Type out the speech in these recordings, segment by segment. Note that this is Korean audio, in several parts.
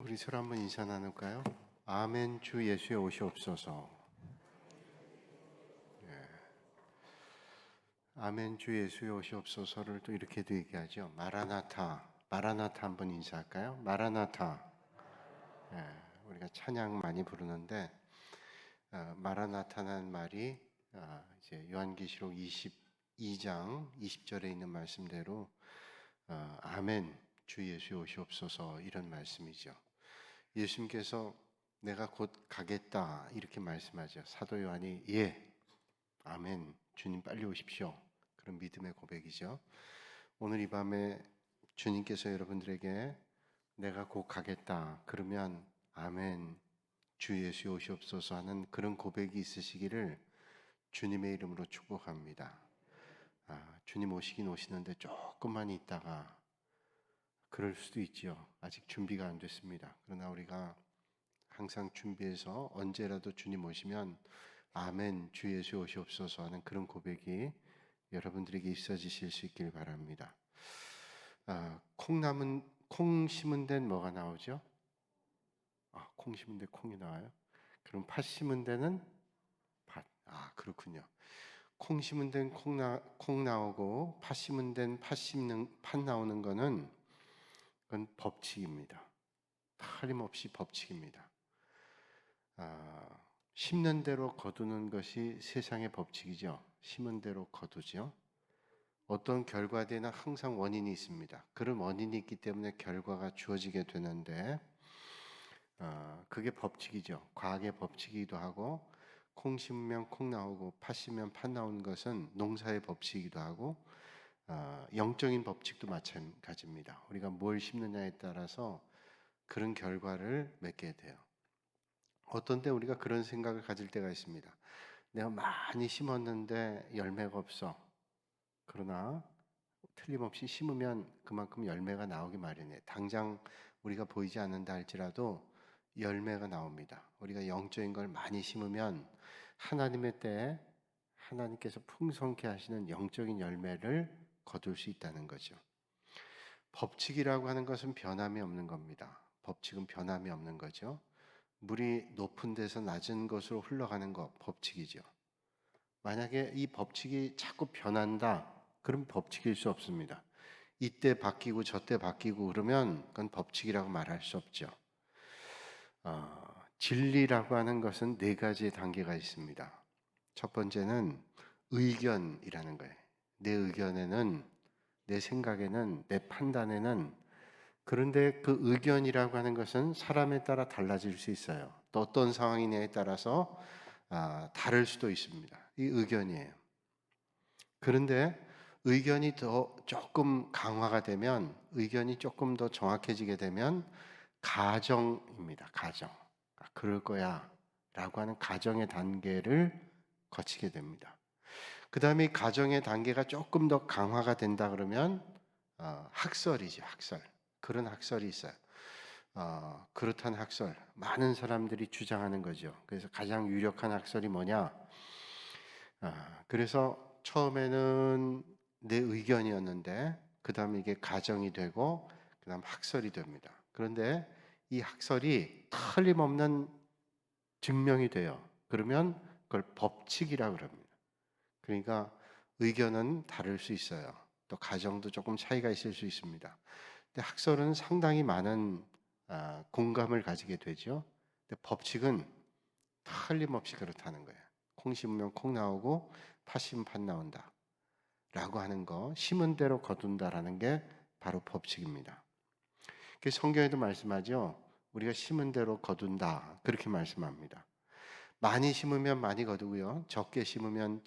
우리 서로 한번 인사 나눌까요? 아멘. 주 예수에 오시옵소서. 아멘. 주 예수에 오시옵소서를 또 이렇게도 얘기하죠. 마라나타. 마라나타 한번 인사할까요? 마라나타. 우리가 찬양 많이 부르는데 마라나타라는 말이 이제 요한계시록 22장 20절에 있는 말씀대로 아멘. 주 예수에 오시옵소서 이런 말씀이죠. 예수님께서 내가 곧 가겠다 이렇게 말씀하죠. 사도 요한이 아멘, 주님 빨리 오십시오. 그런 믿음의 고백이죠. 오늘 이 밤에 주님께서 여러분들에게 내가 곧 가겠다 그러면 아멘, 주 예수 오시옵소서 하는 그런 고백이 있으시기를 주님의 이름으로 축복합니다. 주님 오시긴 오시는데 조금만 있다가 그럴 수도 있죠. 아직 준비가 안 됐습니다. 그러나 우리가 항상 준비해서 언제라도 주님 오시면 아멘 주 예수 오시옵소서 하는 그런 고백이 여러분들에게 있어지실 수 있길 바랍니다. 콩 심은 데는 뭐가 나오죠? 콩 심은 데 콩이 나와요? 그럼 팥 심은 데는 팥. 그렇군요. 콩 심은 데는 콩 나오고 팥 심은 데는 팥 나오는 거는 그건 법칙입니다. 틀림없이 법칙입니다. 심는 대로 거두는 것이 세상의 법칙이죠. 심은 대로 거두죠. 어떤 결과대에는 항상 원인이 있습니다. 그런 원인이 있기 때문에 결과가 주어지게 되는데 그게 법칙이죠. 과학의 법칙이기도 하고 콩 심으면 콩 나오고 팥 심으면 팥 나오는 것은 농사의 법칙이기도 하고 영적인 법칙도 마찬가지입니다. 우리가 뭘 심느냐에 따라서 그런 결과를 맺게 돼요. 어떤 때 우리가 그런 생각을 가질 때가 있습니다. 내가 많이 심었는데 열매가 없어. 그러나 틀림없이 심으면 그만큼 열매가 나오기 마련이에요. 당장 우리가 보이지 않는다 할지라도 열매가 나옵니다. 우리가 영적인 걸 많이 심으면 하나님의 때에 하나님께서 풍성케 하시는 영적인 열매를 거둘 수 있다는 거죠. 법칙이라고 하는 것은 변함이 없는 겁니다. 법칙은 변함이 없는 거죠. 물이 높은 데서 낮은 곳으로 흘러가는 것, 법칙이죠. 만약에 이 법칙이 자꾸 변한다, 그럼 법칙일 수 없습니다. 이때 바뀌고 저때 바뀌고 그러면 그건 법칙이라고 말할 수 없죠. 진리라고 하는 것은 네 가지의 단계가 있습니다. 첫 번째는 의견이라는 거예요. 내 의견에는, 내 생각에는, 내 판단에는 그런데 그 의견이라고 하는 것은 사람에 따라 달라질 수 있어요. 또 어떤 상황이냐에 따라서 다를 수도 있습니다. 이 의견이에요. 그런데 의견이 더 조금 강화가 되면, 의견이 조금 더 정확해지게 되면 가정입니다. 가정. 그럴 거야 라고 하는 가정의 단계를 거치게 됩니다. 그 다음에 가정의 단계가 조금 더 강화가 된다 그러면 학설이죠. 학설. 그런 학설이 있어요. 그렇다는 학설, 많은 사람들이 주장하는 거죠. 그래서 가장 유력한 학설이 뭐냐? 그래서 처음에는 내 의견이었는데 그 다음에 이게 가정이 되고 그 다음 학설이 됩니다. 그런데 이 학설이 틀림없는 증명이 돼요. 그러면 그걸 법칙이라고 그럽니다. 그러니까 의견은 다를 수 있어요. 또 가정도 조금 차이가 있을 수 있습니다. 근데 학설은 상당히 많은 공감을 가지게 되죠. 근데 법칙은 틀림없이 그렇다는 거예요. 콩 심으면 콩 나오고 팥 심으면 팥 나온다 라고 하는 거, 심은 대로 거둔다라는 게 바로 법칙입니다. 성경에도 말씀하죠. 우리가 심은 대로 거둔다 그렇게 말씀합니다. 많이 심으면 많이 거두고요, 적게 심으면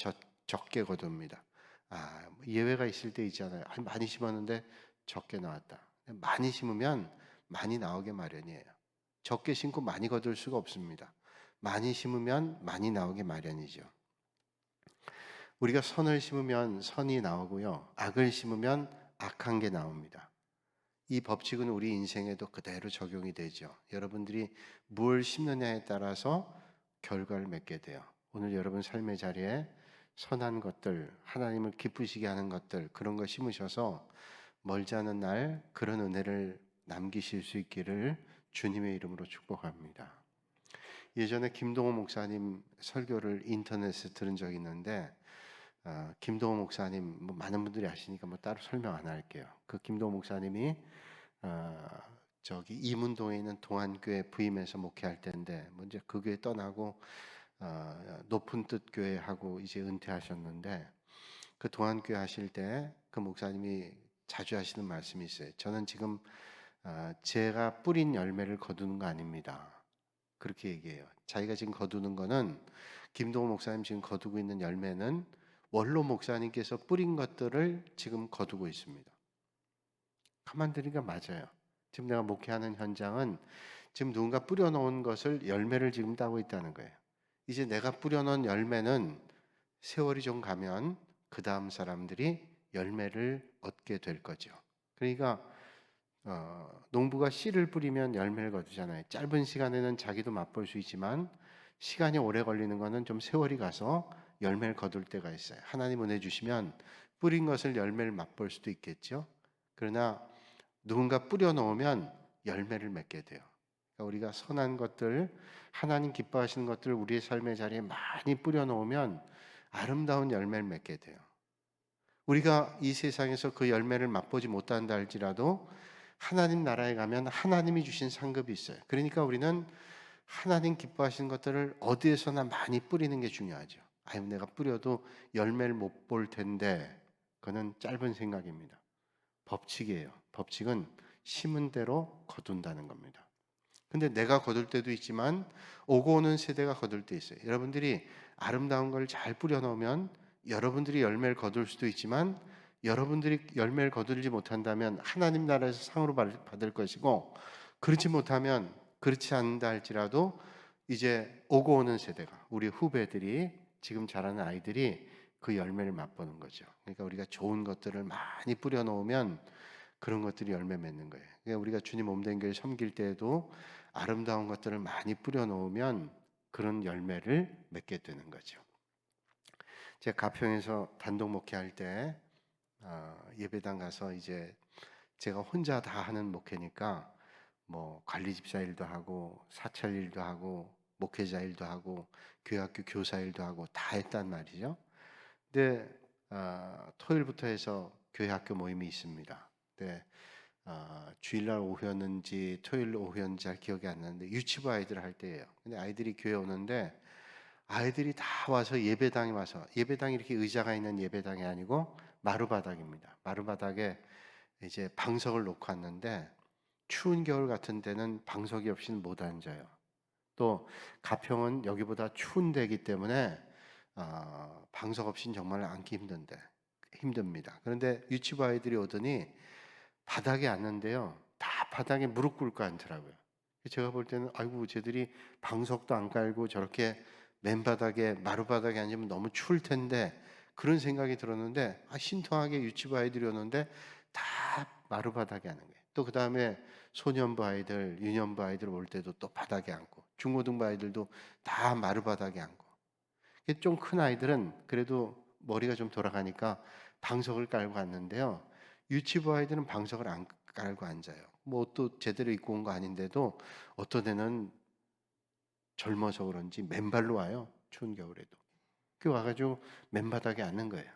적게 거둡니다. 예외가 있을 때 있잖아요. 많이 심었는데 적게 나왔다. 많이 심으면 많이 나오게 마련이에요. 적게 심고 많이 거둘 수가 없습니다. 많이 심으면 많이 나오게 마련이죠. 우리가 선을 심으면 선이 나오고요, 악을 심으면 악한 게 나옵니다. 이 법칙은 우리 인생에도 그대로 적용이 되죠. 여러분들이 뭘 심느냐에 따라서 결과를 맺게 돼요. 오늘 여러분 삶의 자리에 선한 것들, 하나님을 기쁘시게 하는 것들, 그런 거 심으셔서 멀지 않은 날 그런 은혜를 남기실 수 있기를 주님의 이름으로 축복합니다. 예전에 김동호 목사님 설교를 인터넷에 들은 적이 있는데 김동호 목사님 뭐 많은 분들이 아시니까 뭐 따로 설명 안 할게요. 그 김동호 목사님이 저기 이문동에 있는 동안교회 부임해서 목회할 때인데 먼저 그 교회 떠나고 높은 뜻 교회하고 이제 은퇴하셨는데 그 동안교회 하실 때 그 목사님이 자주 하시는 말씀이 있어요. 저는 지금 제가 뿌린 열매를 거두는 거 아닙니다. 그렇게 얘기해요. 자기가 지금 거두는 거는 김동호 목사님 지금 거두고 있는 열매는 원로 목사님께서 뿌린 것들을 지금 거두고 있습니다. 가만 들으니까 맞아요. 지금 내가 목회하는 현장은 지금 누군가 뿌려놓은 것을 열매를 지금 따고 있다는 거예요. 이제 내가 뿌려놓은 열매는 세월이 좀 가면 그 다음 사람들이 열매를 얻게 될 거죠. 그러니까 농부가 씨를 뿌리면 열매를 거두잖아요. 짧은 시간에는 자기도 맛볼 수 있지만 시간이 오래 걸리는 거는 좀 세월이 가서 열매를 거둘 때가 있어요. 하나님 은혜 주시면 뿌린 것을 열매를 맛볼 수도 있겠죠. 그러나 누군가 뿌려 놓으면 열매를 맺게 돼요. 그러니까 우리가 선한 것들, 하나님 기뻐하시는 것들을 우리의 삶의 자리에 많이 뿌려 놓으면 아름다운 열매를 맺게 돼요. 우리가 이 세상에서 그 열매를 맛보지 못한다 할지라도 하나님 나라에 가면 하나님이 주신 상급이 있어요. 그러니까 우리는 하나님 기뻐하시는 것들을 어디에서나 많이 뿌리는 게 중요하죠. 아유, 내가 뿌려도 열매를 못 볼 텐데, 그거는 짧은 생각입니다. 법칙이에요. 법칙은 심은 대로 거둔다는 겁니다. 근데 내가 거둘 때도 있지만 오고 오는 세대가 거둘 때 있어요. 여러분들이 아름다운 걸 잘 뿌려놓으면 여러분들이 열매를 거둘 수도 있지만 여러분들이 열매를 거두지 못한다면 하나님 나라에서 상으로 받을 것이고, 그렇지 못하면, 그렇지 않는다 할지라도 이제 오고 오는 세대가, 우리 후배들이, 지금 자라는 아이들이 그 열매를 맛보는 거죠. 그러니까 우리가 좋은 것들을 많이 뿌려놓으면 그런 것들이 열매 맺는 거예요. 그러니까 우리가 주님 몸된 교회 섬길 때에도 아름다운 것들을 많이 뿌려놓으면 그런 열매를 맺게 되는 거죠. 제가 가평에서 단독 목회할 때 예배당 가서 이제 제가 혼자 다 하는 목회니까 뭐 관리 집사 일도 하고 사찰 일도 하고 목회자 일도 하고 교회학교 교사 일도 하고 다 했단 말이죠. 근데 토요일부터 해서 교회학교 모임이 있습니다. 근데 주일날 오후였는지 토요일 오후였는지 잘 기억이 안 나는데 유치부 아이들 할 때예요. 근데 아이들이 교회 오는데 아이들이 다 와서 예배당에 와서, 예배당이 이렇게 의자가 있는 예배당이 아니고 마루바닥입니다. 마루바닥에 이제 방석을 놓고 왔는데 추운 겨울 같은 데는 방석이 없이는 못 앉아요. 또 가평은 여기보다 추운 데이기 때문에 방석 없이는 정말 앉기 힘듭니다. 그런데 유치부 아이들이 오더니 바닥에 앉는데요, 다 바닥에 무릎 꿇고 앉더라고요. 제가 볼 때는 아이고, 쟤들이 방석도 안 깔고 저렇게 맨바닥에 마루바닥에 앉으면 너무 추울 텐데, 그런 생각이 들었는데 신통하게 유치부 아이들이 오는데 다 마루바닥에 앉는 거예요. 또 그 다음에 소년부 아이들, 유년부 아이들 올 때도 또 바닥에 앉고, 중고등부 아이들도 다 마루바닥에 앉고. 좀 큰 아이들은 그래도 머리가 좀 돌아가니까 방석을 깔고 앉는데요, 유치부 아이들은 방석을 안 깔고 앉아요. 뭐 옷도 제대로 입고 온 거 아닌데도 어떤 애는 젊어서 그런지 맨발로 와요. 추운 겨울에도. 그 와가지고 맨바닥에 앉는 거예요.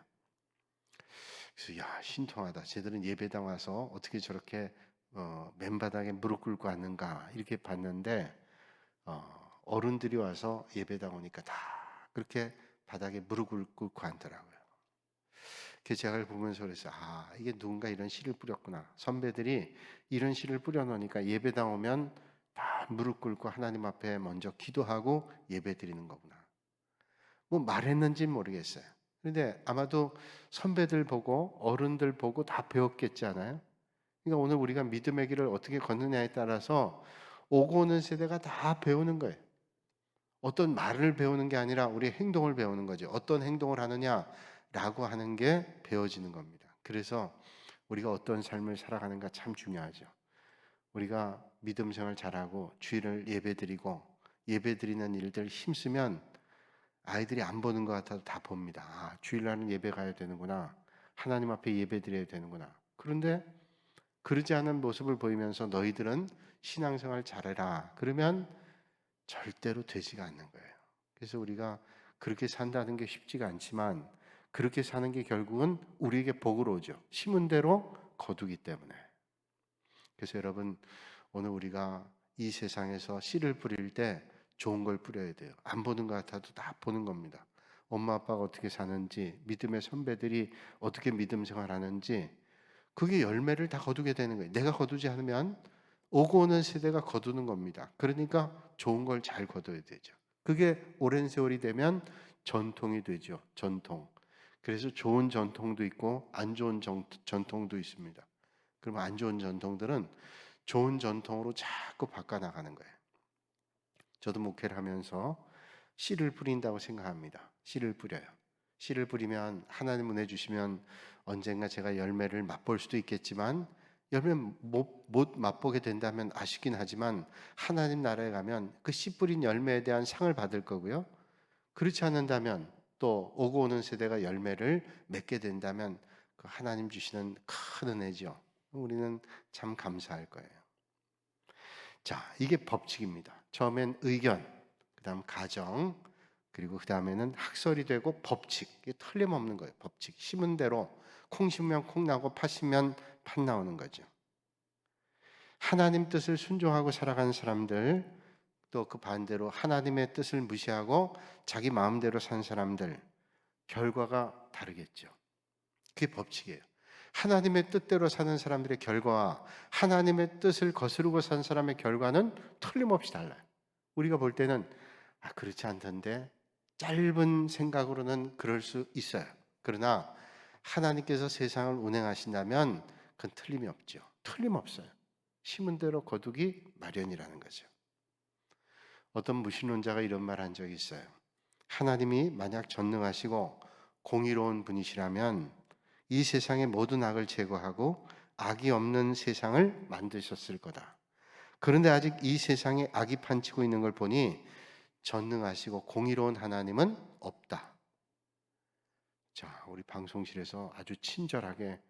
그래서 야, 신통하다. 쟤들은 예배당 와서 어떻게 저렇게 맨바닥에 무릎 꿇고 앉는가 이렇게 봤는데 어른들이 와서 예배당 오니까 다 그렇게 바닥에 무릎을 꿇고 앉더라고요. 그래서 제가 보면서 그래서 이게 누군가 이런 씨를 뿌렸구나. 선배들이 이런 씨를 뿌려놓으니까 예배당 오면 다 무릎 꿇고 하나님 앞에 먼저 기도하고 예배 드리는 거구나. 뭐 말했는지는 모르겠어요. 그런데 아마도 선배들 보고 어른들 보고 다 배웠겠지 않아요? 그러니까 오늘 우리가 믿음의 길을 어떻게 걷느냐에 따라서 오고 오는 세대가 다 배우는 거예요. 어떤 말을 배우는 게 아니라 우리 행동을 배우는 거죠. 어떤 행동을 하느냐라고 하는 게 배워지는 겁니다. 그래서 우리가 어떤 삶을 살아가는가 참 중요하죠. 우리가 믿음 생활 잘하고 주일을 예배드리고 예배드리는 일들 힘쓰면 아이들이 안 보는 것 같아도 다 봅니다. 주일날은 예배 가야 되는구나. 하나님 앞에 예배 드려야 되는구나. 그런데 그러지 않은 모습을 보이면서 너희들은 신앙생활 잘해라. 그러면 절대로 되지가 않는 거예요. 그래서 우리가 그렇게 산다는 게 쉽지가 않지만 그렇게 사는 게 결국은 우리에게 복으로 오죠. 심은 대로 거두기 때문에. 그래서 여러분, 오늘 우리가 이 세상에서 씨를 뿌릴 때 좋은 걸 뿌려야 돼요. 안 보는 것 같아도 다 보는 겁니다. 엄마 아빠가 어떻게 사는지, 믿음의 선배들이 어떻게 믿음 생활하는지, 그게 열매를 다 거두게 되는 거예요. 내가 거두지 않으면 오고 오는 세대가 거두는 겁니다. 그러니까 좋은 걸 잘 거둬야 되죠. 그게 오랜 세월이 되면 전통이 되죠. 전통. 그래서 좋은 전통도 있고 안 좋은 전통도 있습니다. 그러면 안 좋은 전통들은 좋은 전통으로 자꾸 바꿔나가는 거예요. 저도 목회를 하면서 씨를 뿌린다고 생각합니다. 씨를 뿌려요. 씨를 뿌리면 하나님 은혜 주시면 언젠가 제가 열매를 맛볼 수도 있겠지만 열매 못 맛보게 된다면 아쉽긴 하지만 하나님 나라에 가면 그 씨 뿌린 열매에 대한 상을 받을 거고요. 그렇지 않는다면 또 오고 오는 세대가 열매를 맺게 된다면 그 하나님 주시는 큰 은혜죠. 우리는 참 감사할 거예요. 자, 이게 법칙입니다. 처음엔 의견, 그다음 가정, 그리고 그다음에는 학설이 되고 법칙. 이게 틀림없는 거예요. 법칙. 심은 대로 콩 심으면 콩 나고 팥 심으면 팥 나오는 거죠. 하나님 뜻을 순종하고 살아가는 사람들, 또 그 반대로 하나님의 뜻을 무시하고 자기 마음대로 산 사람들, 결과가 다르겠죠. 그게 법칙이에요. 하나님의 뜻대로 사는 사람들의 결과와 하나님의 뜻을 거스르고 산 사람의 결과는 틀림없이 달라요. 우리가 볼 때는 그렇지 않던데 짧은 생각으로는 그럴 수 있어요. 그러나 하나님께서 세상을 운행하신다면 그건 틀림이 없죠. 틀림없어요. 심은 대로 거두기 마련이라는 거죠. 어떤 무신론자가 이런 말 한 적이 있어요. 하나님이 만약 전능하시고 공의로운 분이시라면 이 세상의 모든 악을 제거하고 악이 없는 세상을 만드셨을 거다. 그런데 아직 이 세상에 악이 판치고 있는 걸 보니 전능하시고 공의로운 하나님은 없다. 자, 우리 방송실에서 아주 친절하게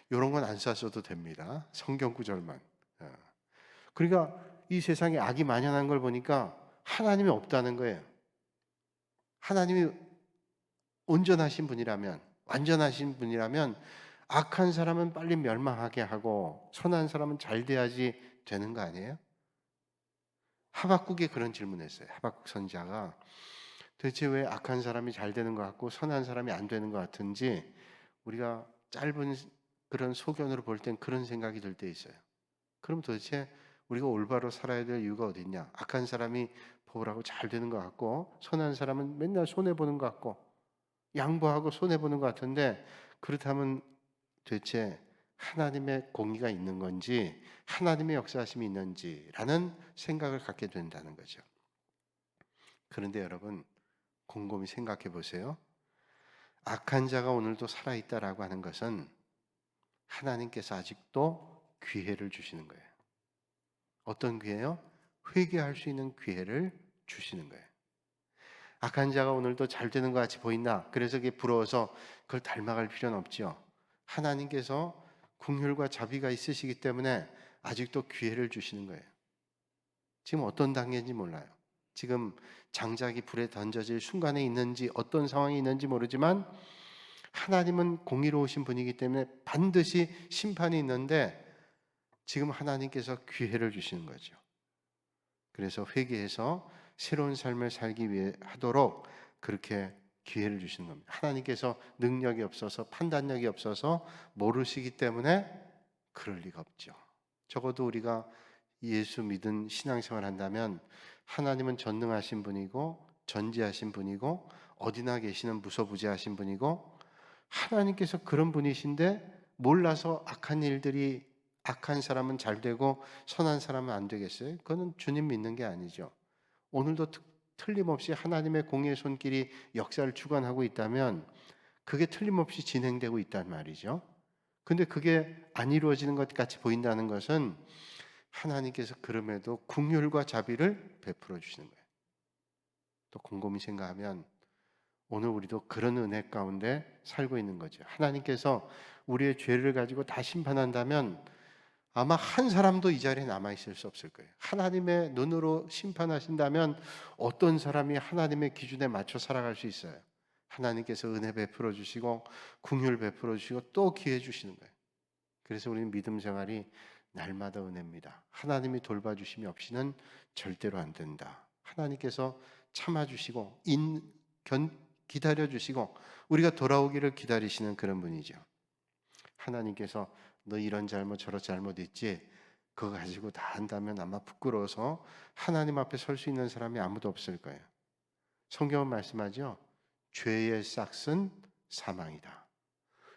이런 건 안 써셔도 됩니다. 성경 구절만. 그러니까 이 세상에 악이 만연한 걸 보니까 하나님이 없다는 거예요. 하나님이 온전하신 분이라면, 완전하신 분이라면 악한 사람은 빨리 멸망하게 하고 선한 사람은 잘 돼야지 되는 거 아니에요? 하박국에 그런 질문했어요. 하박국 선지자가 도대체 왜 악한 사람이 잘 되는 것 같고 선한 사람이 안 되는 것 같은지 우리가 짧은 그런 소견으로 볼 땐 그런 생각이 들 때 있어요. 그럼 도대체 우리가 올바로 살아야 될 이유가 어디 있냐? 악한 사람이 복을 하고 잘 되는 것 같고 선한 사람은 맨날 손해 보는 것 같고 양보하고 손해 보는 것 같은데 그렇다면 도대체 하나님의 공의가 있는 건지 하나님의 역사하심이 있는지라는 생각을 갖게 된다는 거죠. 그런데 여러분 곰곰이 생각해 보세요. 악한 자가 오늘도 살아있다라고 하는 것은 하나님께서 아직도 기회를 주시는 거예요. 어떤 기회요? 회개할 수 있는 기회를 주시는 거예요. 악한 자가 오늘도 잘 되는 것 같이 보인다. 그래서 그게 부러워서 그걸 닮아갈 필요는 없죠. 하나님께서 긍휼과 자비가 있으시기 때문에 아직도 기회를 주시는 거예요. 지금 어떤 단계인지 몰라요. 지금 장작이 불에 던져질 순간에 있는지 어떤 상황이 있는지 모르지만 하나님은 공의로우신 분이기 때문에 반드시 심판이 있는데 지금 하나님께서 기회를 주시는 거죠. 그래서 회개해서 새로운 삶을 살기 위해 하도록 그렇게 기회를 주시는 겁니다. 하나님께서 능력이 없어서 판단력이 없어서 모르시기 때문에 그럴 리가 없죠. 적어도 우리가 예수 믿은 신앙생활 한다면 하나님은 전능하신 분이고 전지하신 분이고 어디나 계시는 무소부재하신 분이고 하나님께서 그런 분이신데 몰라서 악한 사람은 잘 되고 선한 사람은 안 되겠어요? 그거는 주님 믿는 게 아니죠. 오늘도 틀림없이 하나님의 공의의 손길이 역사를 주관하고 있다면 그게 틀림없이 진행되고 있단 말이죠. 근데 그게 안 이루어지는 것 같이 보인다는 것은 하나님께서 그럼에도 긍휼과 자비를 베풀어 주시는 거예요. 또 곰곰이 생각하면 오늘 우리도 그런 은혜 가운데 살고 있는 거죠. 하나님께서 우리의 죄를 가지고 다 심판한다면 아마 한 사람도 이 자리에 남아 있을 수 없을 거예요. 하나님의 눈으로 심판하신다면 어떤 사람이 하나님의 기준에 맞춰 살아갈 수 있어요? 하나님께서 은혜 베풀어 주시고 긍휼 베풀어 주시고 또 기회 주시는 거예요. 그래서 우리는 믿음 생활이 날마다 은혜입니다. 하나님이 돌봐주심이 없이는 절대로 안 된다. 하나님께서 참아주시고 기다려주시고 우리가 돌아오기를 기다리시는 그런 분이죠. 하나님께서 너 이런 잘못 저런 잘못 있지? 그거 가지고 다 한다면 아마 부끄러워서 하나님 앞에 설 수 있는 사람이 아무도 없을 거예요. 성경은 말씀하죠. 죄의 싹은 사망이다.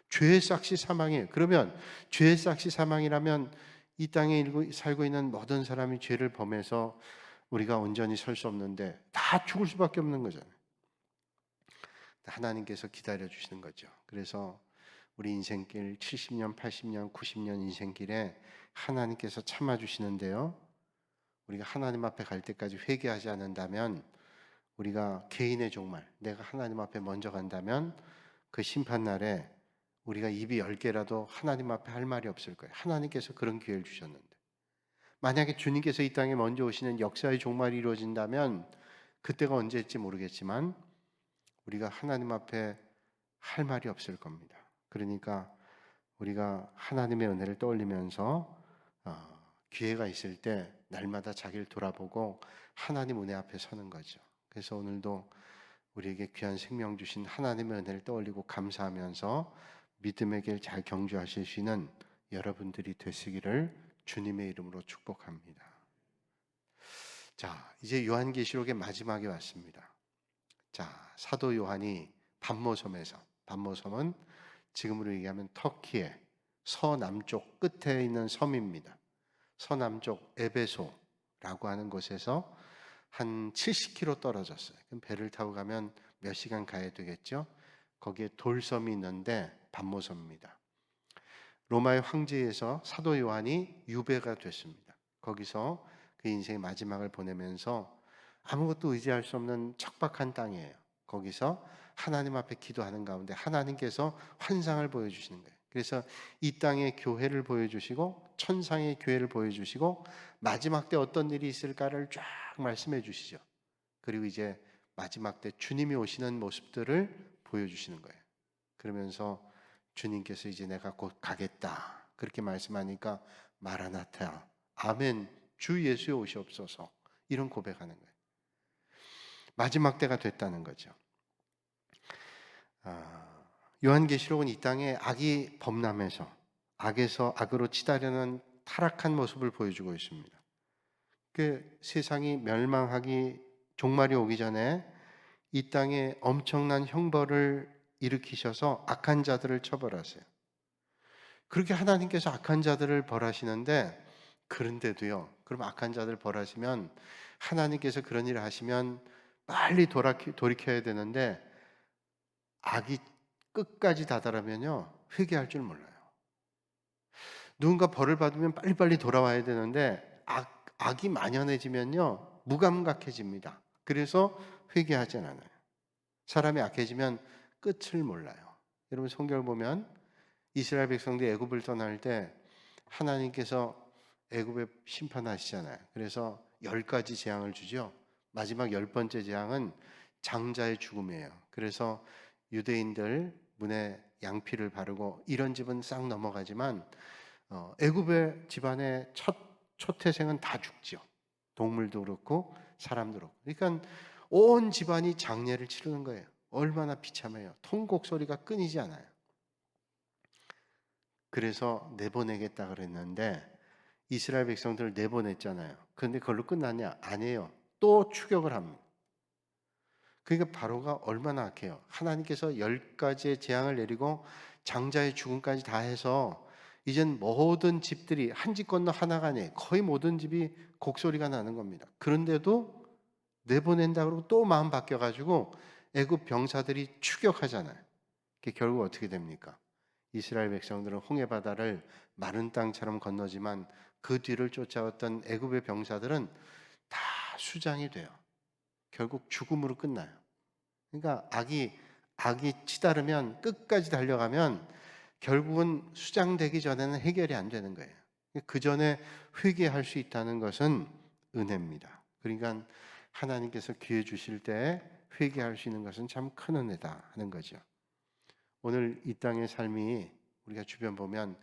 죄의 싹이 사망이에요. 그러면 죄의 싹이 사망이라면 이 땅에 살고 있는 모든 사람이 죄를 범해서 우리가 온전히 설 수 없는데 다 죽을 수밖에 없는 거잖아요. 하나님께서 기다려 주시는 거죠. 그래서 우리 인생길 70년, 80년, 90년 인생길에 하나님께서 참아 주시는데요. 우리가 하나님 앞에 갈 때까지 회개하지 않는다면 우리가 개인의 종말, 내가 하나님 앞에 먼저 간다면 그 심판날에 우리가 입이 10개라도 하나님 앞에 할 말이 없을 거예요. 하나님께서 그런 기회를 주셨는데 만약에 주님께서 이 땅에 먼저 오시는 역사의 종말이 이루어진다면 그때가 언제일지 모르겠지만 우리가 하나님 앞에 할 말이 없을 겁니다. 그러니까 우리가 하나님의 은혜를 떠올리면서 기회가 있을 때 날마다 자기를 돌아보고 하나님 은혜 앞에 서는 거죠. 그래서 오늘도 우리에게 귀한 생명 주신 하나님의 은혜를 떠올리고 감사하면서 믿음의 길 잘 경주하실 수 있는 여러분들이 되시기를 주님의 이름으로 축복합니다. 자, 이제 요한계시록의 마지막에 왔습니다. 자, 사도 요한이 반모섬은 지금으로 얘기하면 터키의 서남쪽 끝에 있는 섬입니다. 서남쪽 에베소라고 하는 곳에서 한 70km 떨어졌어요. 그럼 배를 타고 가면 몇 시간 가야 되겠죠? 거기에 돌섬이 있는데 반모섬입니다. 로마의 황제에서 사도 요한이 유배가 됐습니다. 거기서 그 인생의 마지막을 보내면서 아무것도 의지할 수 없는 척박한 땅이에요. 거기서 하나님 앞에 기도하는 가운데 하나님께서 환상을 보여주시는 거예요. 그래서 이 땅의 교회를 보여주시고 천상의 교회를 보여주시고 마지막 때 어떤 일이 있을까를 쫙 말씀해 주시죠. 그리고 이제 마지막 때 주님이 오시는 모습들을 보여주시는 거예요. 그러면서 주님께서 이제 내가 곧 가겠다 그렇게 말씀하니까 마라나타 아멘 주 예수의 오시옵소서 이런 고백하는 거예요. 마지막 때가 됐다는 거죠. 요한계시록은 이 땅에 악이 범람해서 악에서 악으로 치달려는 타락한 모습을 보여주고 있습니다. 그 세상이 멸망하기 종말이 오기 전에 이 땅에 엄청난 형벌을 일으키셔서 악한 자들을 처벌하세요. 그렇게 하나님께서 악한 자들을 벌하시는데 그런데도요. 그럼 악한 자들 벌하시면 하나님께서 그런 일을 하시면 빨리 돌이켜야 되는데 악이 끝까지 다다르면요. 회개할 줄 몰라요. 누군가 벌을 받으면 빨리빨리 돌아와야 되는데 악이 만연해지면요. 무감각해집니다. 그래서 회개하지 않아요. 사람이 악해지면 끝을 몰라요. 여러분 성경을 보면 이스라엘 백성들이 애굽을 떠날 때 하나님께서 애굽에 심판하시잖아요. 그래서 10가지 재앙을 주죠. 마지막 10번째 재앙은 장자의 죽음이에요. 그래서 유대인들 문에 양피를 바르고 이런 집은 싹 넘어가지만 애굽의 집안의 초태생은 다 죽죠. 동물도 그렇고 사람도 그렇고. 그러니까 온 집안이 장례를 치르는 거예요. 얼마나 비참해요. 통곡 소리가 끊이지 않아요. 그래서 내보내겠다 그랬는데 이스라엘 백성들을 내보냈잖아요. 그런데 그걸로 끝났냐? 아니에요. 또 추격을 합니다. 그러니까 바로가 얼마나 악해요. 하나님께서 10가지의 재앙을 내리고 장자의 죽음까지 다 해서 이젠 모든 집들이 한 집 건너 하나가 아니에요. 거의 모든 집이 곡소리가 나는 겁니다. 그런데도 내보낸다 그러고 또 마음 바뀌어가지고 애굽 병사들이 추격하잖아요. 그게 결국 어떻게 됩니까? 이스라엘 백성들은 홍해 바다를 마른 땅처럼 건너지만 그 뒤를 쫓아왔던 애굽의 병사들은 다 수장이 돼요. 결국 죽음으로 끝나요. 그러니까 악이 치다르면 끝까지 달려가면 결국은 수장되기 전에는 해결이 안 되는 거예요. 그 전에 회개할 수 있다는 것은 은혜입니다. 그러니까 하나님께서 기회 주실 때 회개할 수 있는 것은 참 큰 은혜다 하는 거죠. 오늘 이 땅의 삶이 우리가 주변 보면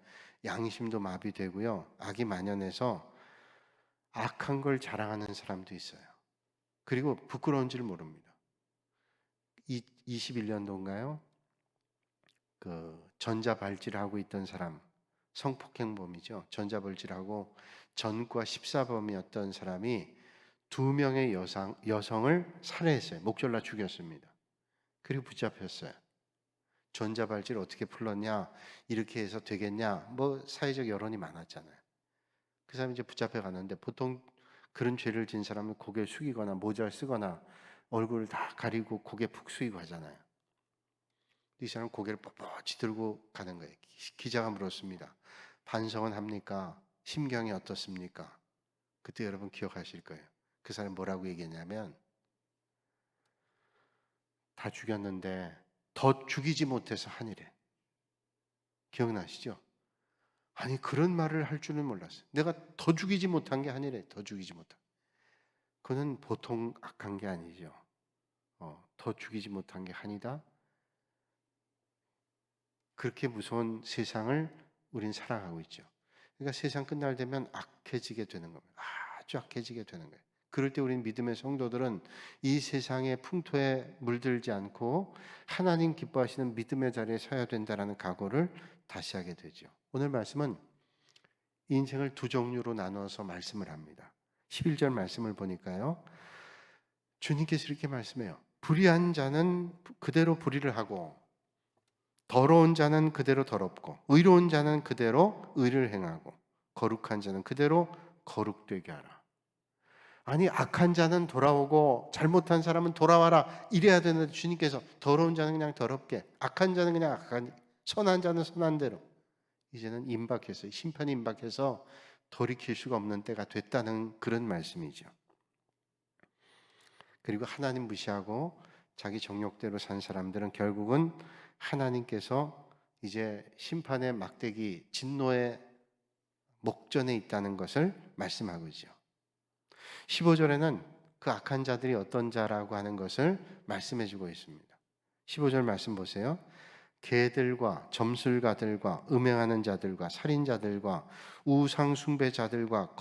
양심도 마비되고요, 악이 만연해서 악한 걸 자랑하는 사람도 있어요. 그리고 부끄러운 줄 모릅니다. 21년도인가요? 그 전자발찌를 하고 있던 사람, 성폭행범이죠. 전자발찌하고 전과 14범이었던 사람이 2명의 여성을 살해했어요. 목졸라 죽였습니다. 그리고 붙잡혔어요. 전자발찌를 어떻게 풀렀냐, 이렇게 해서 되겠냐, 뭐 사회적 여론이 많았잖아요. 그 사람이 이제 붙잡혀 갔는데, 보통 그런 죄를 진 사람은 고개 숙이거나 모자를 쓰거나 얼굴을 다 가리고 고개 푹 숙이고 하잖아요. 이 사람은 고개를 뻣뻣이 들고 가는 거예요. 기자가 물었습니다. 반성은 합니까? 심경이 어떻습니까? 그때 여러분 기억하실 거예요. 그 사람이 뭐라고 얘기했냐면, 다 죽였는데 더 죽이지 못해서 한이래. 기억나시죠? 아니, 그런 말을 할 줄은 몰랐어요. 내가 더 죽이지 못한 게 한이래. 더 죽이지 못한. 그는 보통 악한 게 아니죠. 더 죽이지 못한 게 한이다. 그렇게 무서운 세상을 우린 살아가고 있죠. 그러니까 세상 끝날 되면 악해지게 되는 겁니다. 아주 악해지게 되는 거예요. 그럴 때 우린 믿음의 성도들은 이 세상의 풍토에 물들지 않고 하나님 기뻐하시는 믿음의 자리에 서야 된다는 각오를 다시 하게 되죠. 오늘 말씀은 인생을 두 종류로 나누어서 말씀을 합니다. 11절 말씀을 보니까요, 주님께서 이렇게 말씀해요. 불의한 자는 그대로 불의를 하고, 더러운 자는 그대로 더럽고, 의로운 자는 그대로 의를 행하고, 거룩한 자는 그대로 거룩되게 하라. 아니, 악한 자는 돌아오고 잘못한 사람은 돌아와라, 이래야 되는데 주님께서 더러운 자는 그냥 더럽게, 악한 자는 그냥 악한, 선한 자는 선한 대로, 이제는 임박해서, 심판이 임박해서 돌이킬 수가 없는 때가 됐다는 그런 말씀이죠. 그리고 하나님 무시하고 자기 정욕대로 산 사람들은 결국은 하나님께서 이제 심판의 막대기, 진노의 목전에 있다는 것을 말씀하고 있죠. 15절에는 그 악한 자들이 어떤 자라고 하는 것을 말씀해 주고 있습니다. 15절 말씀 보세요. 개들과 점술가들과 음행하는 자들과 살인자들과 우상 숭배자들과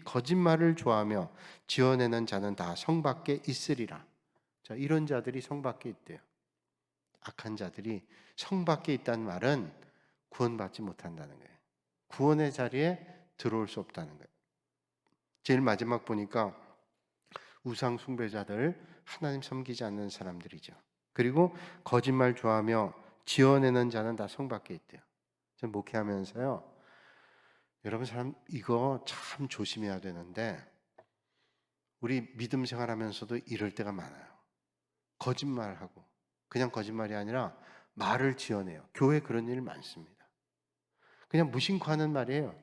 거짓말을 좋아하며 지어내는 자는 다 성 밖에 있으리라. 자, 이런 자들이 성 밖에 있대요. 악한 자들이 성 밖에 있다는 말은 구원받지 못한다는 거예요. 구원의 자리에 들어올 수 없다는 거예요. 제일 마지막 보니까 우상 숭배자들, 하나님 섬기지 않는 사람들이죠. 그리고 거짓말 좋아하며 지어내는 자는 다 성 밖에 있대요. 전 목회하면서요, 여러분 사람 이거 참 조심해야 되는데, 우리 믿음 생활하면서도 이럴 때가 많아요. 거짓말하고, 그냥 거짓말이 아니라 말을 지어내요. 교회 그런 일 많습니다. 그냥 무심코 하는 말이에요.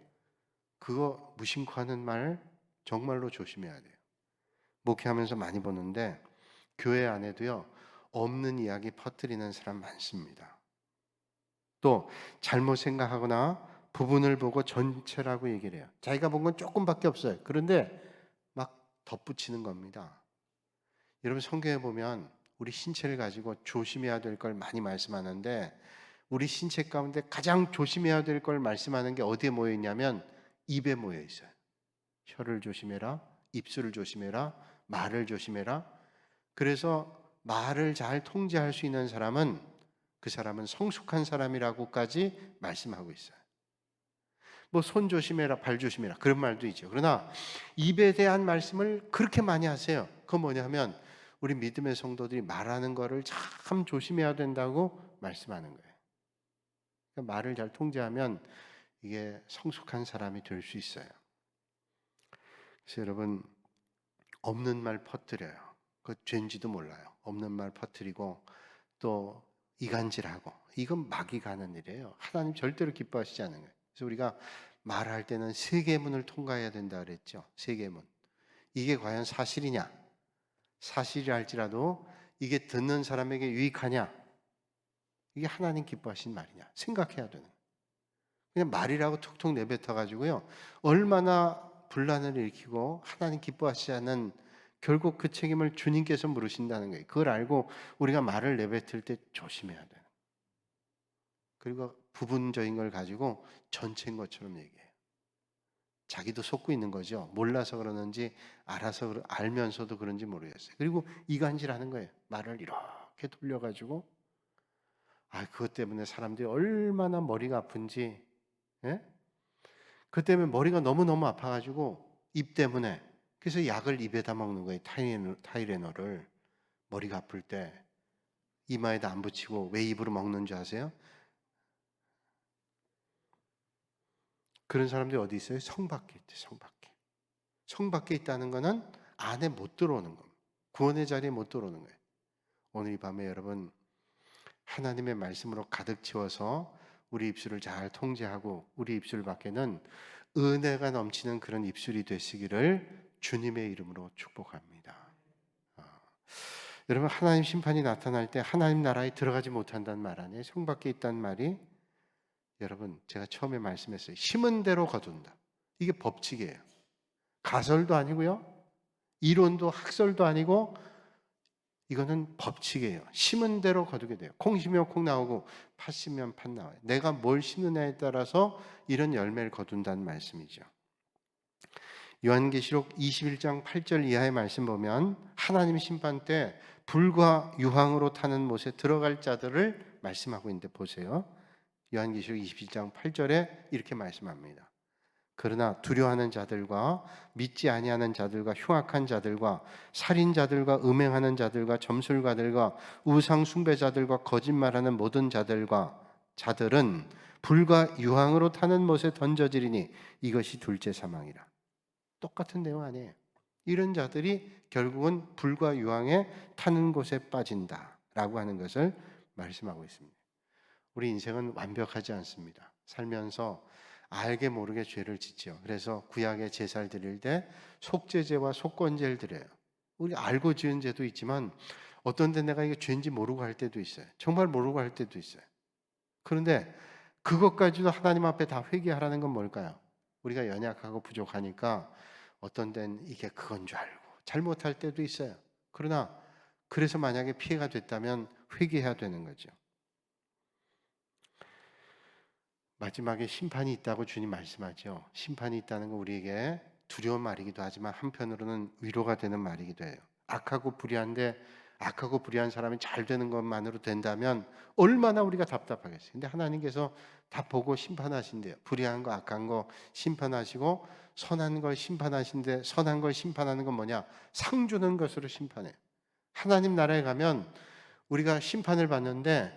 그거 무심코 하는 말 정말로 조심해야 돼요. 목회하면서 많이 보는데 교회 안에도요, 없는 이야기 퍼뜨리는 사람 많습니다. 또 잘못 생각하거나 부분을 보고 전체라고 얘기를 해요. 자기가 본 건 조금밖에 없어요. 그런데 막 덧붙이는 겁니다. 여러분 성경에 보면 우리 신체를 가지고 조심해야 될 걸 많이 말씀하는데, 우리 신체 가운데 가장 조심해야 될 걸 말씀하는 게 어디에 모여 있냐면 입에 모여 있어요. 혀를 조심해라, 입술을 조심해라, 말을 조심해라. 그래서 말을 잘 통제할 수 있는 사람은 그 사람은 성숙한 사람이라고까지 말씀하고 있어요. 뭐 손 조심해라, 발 조심해라, 그런 말도 있죠. 그러나 입에 대한 말씀을 그렇게 많이 하세요. 그건 뭐냐면 우리 믿음의 성도들이 말하는 거를 참 조심해야 된다고 말씀하는 거예요. 그러니까 말을 잘 통제하면 이게 성숙한 사람이 될 수 있어요. 그래서 여러분, 없는 말 퍼뜨려요. 그 죄인지도 몰라요. 없는 말 퍼뜨리고 또 이간질하고, 이건 마귀가 하는 일이에요. 하나님 절대로 기뻐하시지 않는 거예요. 그래서 우리가 말할 때는 세계문을 통과해야 된다 그랬죠. 세계문. 이게 과연 사실이냐? 사실이 할지라도 이게 듣는 사람에게 유익하냐? 이게 하나님 기뻐하신 말이냐? 생각해야 되는 거예요. 그냥 말이라고 툭툭 내뱉어 가지고요. 얼마나 분란을 일으키고 하나님 기뻐하시지 않는, 결국 그 책임을 주님께서 물으신다는 거예요. 그걸 알고 우리가 말을 내뱉을 때 조심해야 돼요. 그리고 부분적인 걸 가지고 전체인 것처럼 얘기해요. 자기도 속고 있는 거죠. 몰라서 그러는지 알면서도 그런지 모르겠어요. 그리고 이간질하는 거예요. 말을 이렇게 돌려가지고, 그것 때문에 사람들이 얼마나 머리가 아픈지, 예? 그 때문에 머리가 너무너무 아파가지고 입 때문에, 그래서 약을 입에다 먹는 거예요. 타이레놀을. 머리가 아플 때 이마에다 안 붙이고 왜 입으로 먹는 줄 아세요? 그런 사람들이 어디 있어요? 성 밖에 있대. 성 밖에. 성 밖에 있다는 거는 안에 못 들어오는 겁니다. 구원의 자리에 못 들어오는 거예요. 오늘 이 밤에 여러분, 하나님의 말씀으로 가득 채워서 우리 입술을 잘 통제하고 우리 입술 밖에는 은혜가 넘치는 그런 입술이 되시기를 주님의 이름으로 축복합니다. 여러분, 하나님 심판이 나타날 때 하나님 나라에 들어가지 못한다는 말 아니에요? 성 밖에 있다는 말이, 여러분, 제가 처음에 말씀했어요. 심은 대로 거둔다. 이게 법칙이에요. 가설도 아니고요, 이론도 학설도 아니고, 이거는 법칙이에요. 심은 대로 거두게 돼요. 콩 심으면 콩 나오고 팥 심으면 팥 나와요. 내가 뭘 심느냐에 따라서 이런 열매를 거둔다는 말씀이죠. 요한계시록 21장 8절 이하의 말씀 보면 하나님 심판 때 불과 유황으로 타는 못에 들어갈 자들을 말씀하고 있는데 보세요. 요한계시록 22장 8절에 이렇게 말씀합니다. 그러나 두려워하는 자들과 믿지 아니하는 자들과 흉악한 자들과 살인자들과 음행하는 자들과 점술가들과 우상 숭배자들과 거짓말하는 모든 자들은 불과 유황으로 타는 못에 던져지리니 이것이 둘째 사망이라. 똑같은 내용 아니에요. 이런 자들이 결국은 불과 유황에 타는 곳에 빠진다라고 하는 것을 말씀하고 있습니다. 우리 인생은 완벽하지 않습니다. 살면서 알게 모르게 죄를 짓죠. 그래서 구약의 제사를 드릴 때 속죄제와 속건제를 드려요. 우리 알고 지은 죄도 있지만 어떤 데 내가 이게 죄인지 모르고 할 때도 있어요. 정말 모르고 할 때도 있어요. 그런데 그것까지도 하나님 앞에 다 회개하라는 건 뭘까요? 우리가 연약하고 부족하니까 어떤 데는 이게 그건 줄 알고 잘못할 때도 있어요. 그러나 그래서 만약에 피해가 됐다면 회개해야 되는 거죠. 마지막에 심판이 있다고 주님 말씀하죠. 심판이 있다는 건 우리에게 두려운 말이기도 하지만 한편으로는 위로가 되는 말이기도 해요. 악하고 불의한 사람이 잘 되는 것만으로 된다면 얼마나 우리가 답답하겠어요. 근데 하나님께서 다 보고 심판하신대요. 불의한 거, 악한 거 심판하시고 선한 걸 심판하신데, 선한 걸 심판하는 건 뭐냐? 상 주는 것으로 심판해요. 하나님 나라에 가면 우리가 심판을 받는데,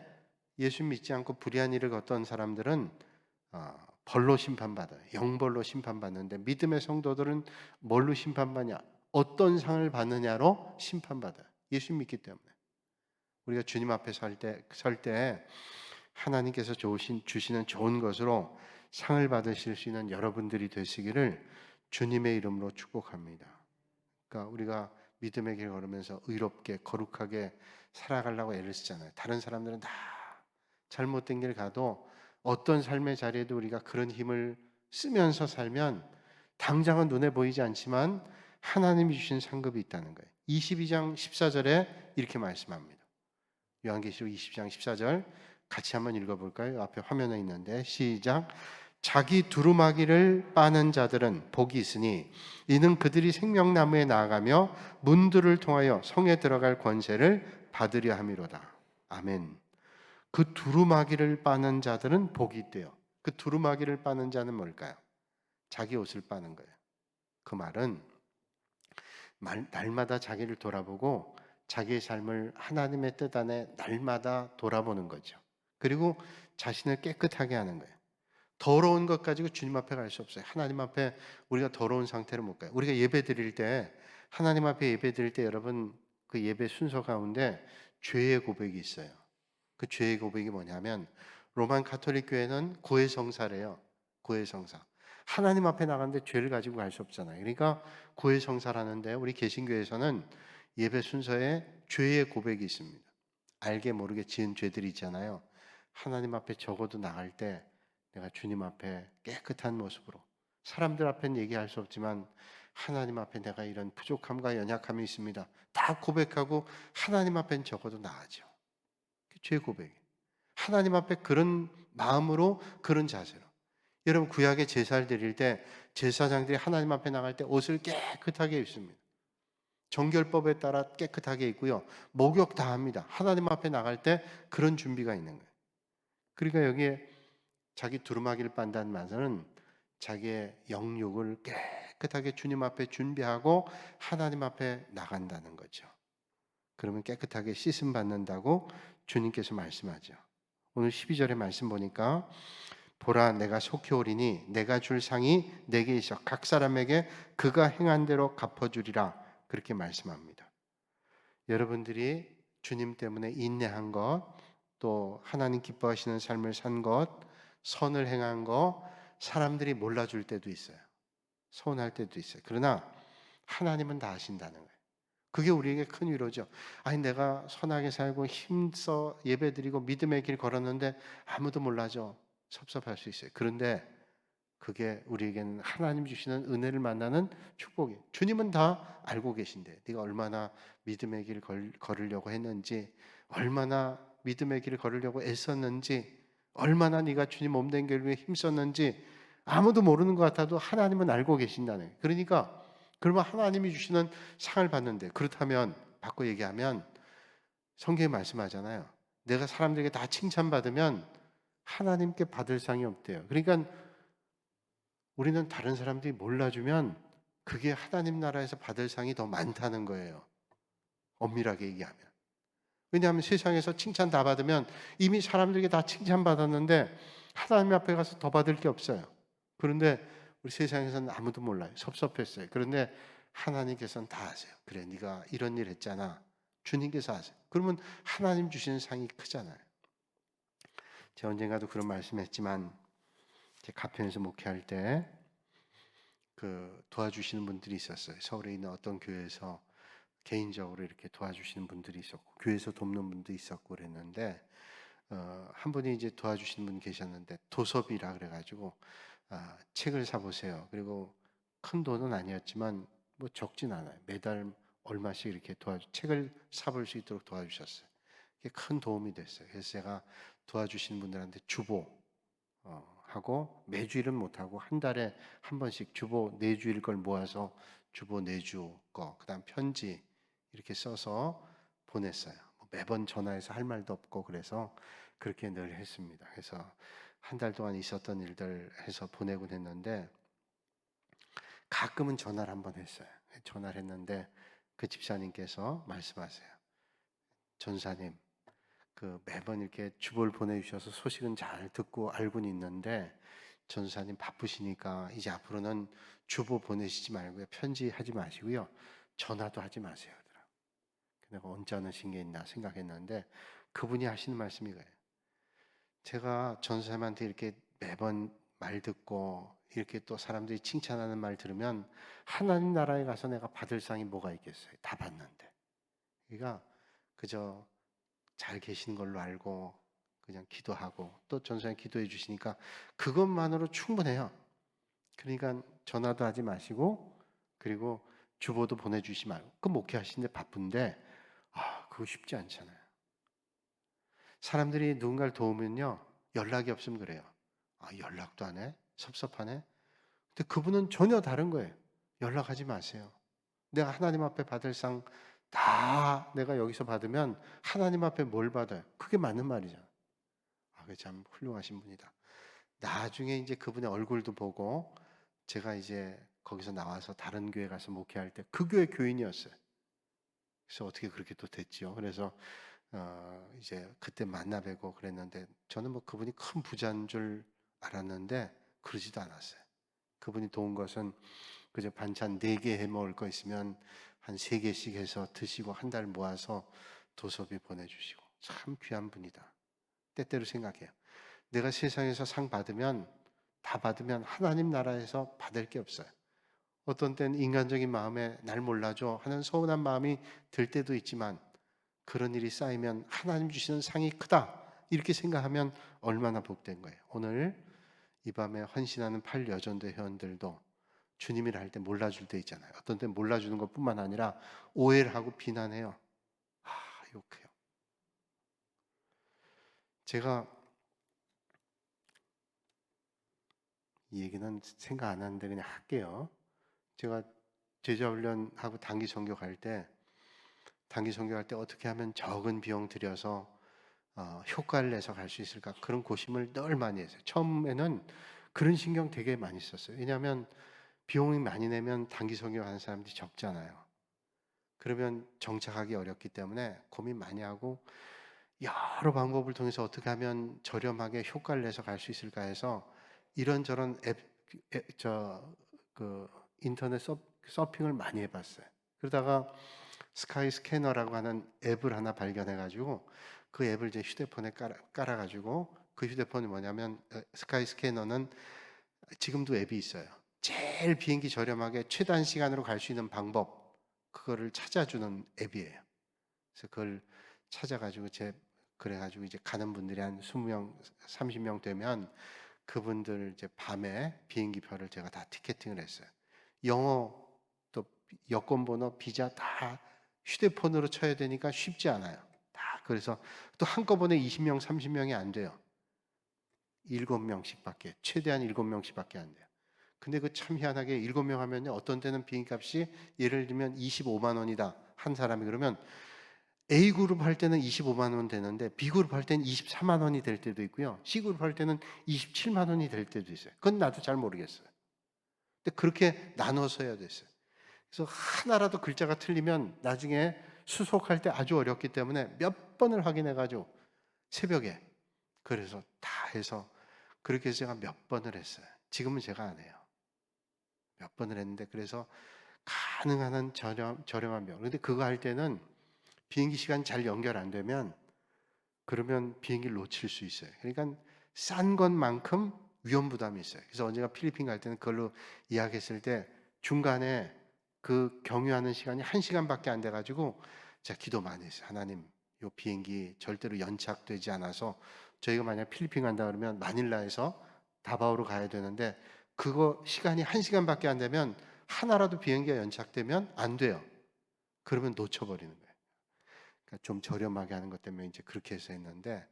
예수 믿지 않고 불의한 일을 걷던 사람들은 벌로 심판받아요. 영벌로 심판받는데, 믿음의 성도들은 뭘로 심판받냐? 어떤 상을 받느냐로 심판받아요. 예수 믿기 때문에. 우리가 주님 앞에 설 때 하나님께서 주시는 좋은 것으로 상을 받으실 수 있는 여러분들이 되시기를 주님의 이름으로 축복합니다. 그러니까 우리가 믿음의 길 걸으면서 의롭게 거룩하게 살아가려고 애를 쓰잖아요. 다른 사람들은 다 잘못된 길 가도 어떤 삶의 자리에도 우리가 그런 힘을 쓰면서 살면 당장은 눈에 보이지 않지만 하나님이 주신 상급이 있다는 거예요. 22장 14절에 이렇게 말씀합니다. 요한계시록 20장 14절 같이 한번 읽어볼까요? 앞에 화면에 있는데 시작. 자기 두루마기를 빠는 자들은 복이 있으니 이는 그들이 생명나무에 나아가며 문들을 통하여 성에 들어갈 권세를 받으려 함이로다. 아멘. 그 두루마기를 빠는 자들은 복이 있대요. 그 두루마기를 빠는 자는 뭘까요? 자기 옷을 빠는 거예요. 그 말은 날마다 자기를 돌아보고 자기의 삶을 하나님의 뜻 안에 날마다 돌아보는 거죠. 그리고 자신을 깨끗하게 하는 거예요. 더러운 것 가지고 주님 앞에 갈 수 없어요. 하나님 앞에 우리가 더러운 상태로 못 가요. 우리가 예배 드릴 때, 하나님 앞에 예배 드릴 때 여러분, 그 예배 순서 가운데 죄의 고백이 있어요. 그 죄의 고백이 뭐냐면, 로만 가톨릭 교회는 고해성사래요. 고해성사. 하나님 앞에 나가는데 죄를 가지고 갈 수 없잖아요. 그러니까 고해성사라는데, 우리 개신교에서는 예배 순서에 죄의 고백이 있습니다. 알게 모르게 지은 죄들이 있잖아요. 하나님 앞에 적어도 나갈 때 내가 주님 앞에 깨끗한 모습으로, 사람들 앞엔 얘기할 수 없지만 하나님 앞에 내가 이런 부족함과 연약함이 있습니다, 다 고백하고 하나님 앞엔 적어도 나아져. 죄 고백이. 하나님 앞에 그런 마음으로, 그런 자세로. 여러분, 구약의 제사를 드릴 때 제사장들이 하나님 앞에 나갈 때 옷을 깨끗하게 입습니다. 정결법에 따라 깨끗하게 입고요, 목욕 다 합니다. 하나님 앞에 나갈 때 그런 준비가 있는 거예요. 그러니까 여기에 자기 두루마기를 빤다는 말은 자기의 영육을 깨끗하게 주님 앞에 준비하고 하나님 앞에 나간다는 거죠. 그러면 깨끗하게 씻음 받는다고 주님께서 말씀하죠. 오늘 12절의 말씀 보니까 보라, 내가 속히 오리니 내가 줄 상이 내게 있어 각 사람에게 그가 행한 대로 갚아주리라, 그렇게 말씀합니다. 여러분들이 주님 때문에 인내한 것, 또 하나님 기뻐하시는 삶을 산 것, 선을 행한 것, 사람들이 몰라줄 때도 있어요. 서운할 때도 있어요. 그러나 하나님은 다 아신다는 거예요. 그게 우리에게 큰 위로죠. 아니, 내가 선하게 살고 힘써 예배드리고 믿음의 길 걸었는데 아무도 몰라줘. 섭섭할 수 있어요. 그런데 그게 우리에게는 하나님 주시는 은혜를 만나는 축복이에요. 주님은 다 알고 계신데 네가 얼마나 믿음의 길 걸으려고 했는지, 얼마나 믿음의 길을 걸으려고 애썼는지, 얼마나 네가 주님 몸된 길 위해 힘썼는지 아무도 모르는 것 같아도 하나님은 알고 계신다는 거예요. 그러니까 그러면 하나님이 주시는 상을 받는데, 그렇다면 바꿔 얘기하면 성경에 말씀하잖아요. 내가 사람들에게 다 칭찬받으면 하나님께 받을 상이 없대요. 그러니까 우리는 다른 사람들이 몰라주면 그게 하나님 나라에서 받을 상이 더 많다는 거예요. 엄밀하게 얘기하면. 왜냐하면 세상에서 칭찬 다 받으면 이미 사람들에게 다 칭찬받았는데 하나님 앞에 가서 더 받을 게 없어요. 그런데 우리 세상에서는 아무도 몰라요. 섭섭했어요. 그런데 하나님께서는 다 아세요. 그래, 네가 이런 일 했잖아. 주님께서 아세요. 그러면 하나님 주시는 상이 크잖아요. 제가 언젠가도 그런 말씀했지만, 제 가평에서 목회할 때 그 도와주시는 분들이 있었어요. 서울에 있는 어떤 교회에서 개인적으로 이렇게 도와주시는 분들이 있었고, 교회에서 돕는 분도 있었고 그랬는데, 한 분이 이제 도와주시는 분 계셨는데, 도섭이라 그래가지고 책을 사보세요. 그리고 큰 돈은 아니었지만 뭐 적진 않아요. 매달 얼마씩 이렇게 책을 사볼 수 있도록 도와주셨어요. 그게 큰 도움이 됐어요. 그래서 제가 도와주시는 분들한테 주보 하고, 매주일은 못하고 한 달에 한 번씩 주보 4주일 걸 모아서 주보 4주 거, 그 다음 편지 이렇게 써서 보냈어요. 매번 전화해서 할 말도 없고, 그래서 그렇게 늘 했습니다. 그래서 한 달 동안 있었던 일들 해서 보내곤 했는데, 가끔은 전화를 한번 했어요. 전화를 했는데 그 집사님께서 말씀하세요. 전사님, 그 매번 이렇게 주보를 보내주셔서 소식은 잘 듣고 알고는 있는데, 전사님 바쁘시니까 이제 앞으로는 주보 보내시지 말고요, 편지하지 마시고요, 전화도 하지 마세요. 내가 언제 하신 게 있나 생각했는데 그분이 하시는 말씀이 그래요. 제가 전사님한테 이렇게 매번 말 듣고 이렇게 또 사람들이 칭찬하는 말 들으면 하나님 나라에 가서 내가 받을 상이 뭐가 있겠어요. 다 받는데. 그러니까 그저 잘 계신 걸로 알고 그냥 기도하고, 또 전사님 기도해 주시니까 그것만으로 충분해요. 그러니까 전화도 하지 마시고, 그리고 주보도 보내주시지 말고. 그 목회하시는데 바쁜데 그거 쉽지 않잖아요. 사람들이 누군가를 도우면요, 연락이 없으면 그래요. 연락도 안 해? 섭섭하네? 근데 그분은 전혀 다른 거예요. 연락하지 마세요. 내가 하나님 앞에 받을 상 다 내가 여기서 받으면 하나님 앞에 뭘 받아요? 그게 맞는 말이잖아. 그게 참 훌륭하신 분이다. 나중에 이제 그분의 얼굴도 보고, 제가 이제 거기서 나와서 다른 교회 가서 목회할 때 그 교회 교인이었어요. 그래서 어떻게 그렇게 또 됐지요. 그래서 이제 그때 만나 뵈고 그랬는데, 저는 뭐 그분이 큰 부자인 줄 알았는데 그러지도 않았어요. 그분이 도운 것은 그저 반찬 4개 해 먹을 거 있으면 한 3개씩 해서 드시고 한 달 모아서 도섭이 보내주시고, 참 귀한 분이다. 때때로 생각해요. 내가 세상에서 상 받으면, 다 받으면 하나님 나라에서 받을 게 없어요. 어떤 때는 인간적인 마음에 날 몰라줘 하는 서운한 마음이 들 때도 있지만, 그런 일이 쌓이면 하나님 주시는 상이 크다 이렇게 생각하면 얼마나 복된 거예요. 오늘 이 밤에 헌신하는 8여전도 회원들도 주님이라 할 때 몰라줄 때 있잖아요. 어떤 때 몰라주는 것뿐만 아니라 오해를 하고 비난해요. 욕해요. 제가 이 얘기는 생각 안 하는데 그냥 할게요. 제가 제자훈련하고 단기 선교 갈 때 어떻게 하면 적은 비용 들여서 효과를 내서 갈 수 있을까, 그런 고심을 늘 많이 했어요. 처음에는 그런 신경 되게 많이 썼어요. 왜냐하면 비용이 많이 내면 단기 선교 하는 사람들이 적잖아요. 그러면 정착하기 어렵기 때문에 고민 많이 하고 여러 방법을 통해서 어떻게 하면 저렴하게 효과를 내서 갈 수 있을까 해서 이런저런 인터넷 서핑을 많이 해봤어요. 그러다가 스카이 스캐너라고 하는 앱을 하나 발견해가지고 그 앱을 제 휴대폰에 깔아가지고, 그 휴대폰이 뭐냐면 스카이 스캐너는 지금도 앱이 있어요. 제일 비행기 저렴하게 최단 시간으로 갈 수 있는 방법, 그거를 찾아주는 앱이에요. 그래서 그걸 찾아가지고 그래가지고 이제 가는 분들이 한 20명, 30명 되면 그분들 이제 밤에 비행기 표를 제가 다 티켓팅을 했어요. 영어, 또 여권 번호, 비자 다 휴대폰으로 쳐야 되니까 쉽지 않아요. 다. 그래서 또 한꺼번에 20명, 30명이 안 돼요. 7명씩밖에, 최대한 7명씩밖에 안 돼요. 근데 그 참 희한하게 7명 하면 어떤 때는 비행기 값이 예를 들면 25만 원이다. 한 사람이. 그러면 A그룹 할 때는 25만 원 되는데 B그룹 할 때는 24만 원이 될 때도 있고요. C그룹 할 때는 27만 원이 될 때도 있어요. 그건 나도 잘 모르겠어요. 근데 그렇게 나눠서 해야 됐어요. 그래서 하나라도 글자가 틀리면 나중에 수속할 때 아주 어렵기 때문에 몇 번을 확인해가지고 새벽에, 그래서 다 해서 그렇게 해서 제가 몇 번을 했어요. 지금은 제가 안 해요. 몇 번을 했는데, 그래서 가능한 한 저렴한 비용. 근데 그거 할 때는 비행기 시간 잘 연결 안 되면 그러면 비행기를 놓칠 수 있어요. 그러니까 싼 것만큼 위험 부담이 있어요. 그래서 언제가 필리핀 갈 때는 그걸로 이야기했을 때 중간에 그 경유하는 시간이 1시간밖에 안 돼가지고 제가 기도 많이 했어요. 하나님, 요 비행기 절대로 연착되지 않아서, 저희가 만약 필리핀 간다 그러면 마닐라에서 다바오로 가야 되는데 그거 시간이 1시간밖에 안 되면 하나라도 비행기가 연착되면 안 돼요. 그러면 놓쳐버리는 거예요. 그러니까 좀 저렴하게 하는 것 때문에 이제 그렇게 해서 했는데,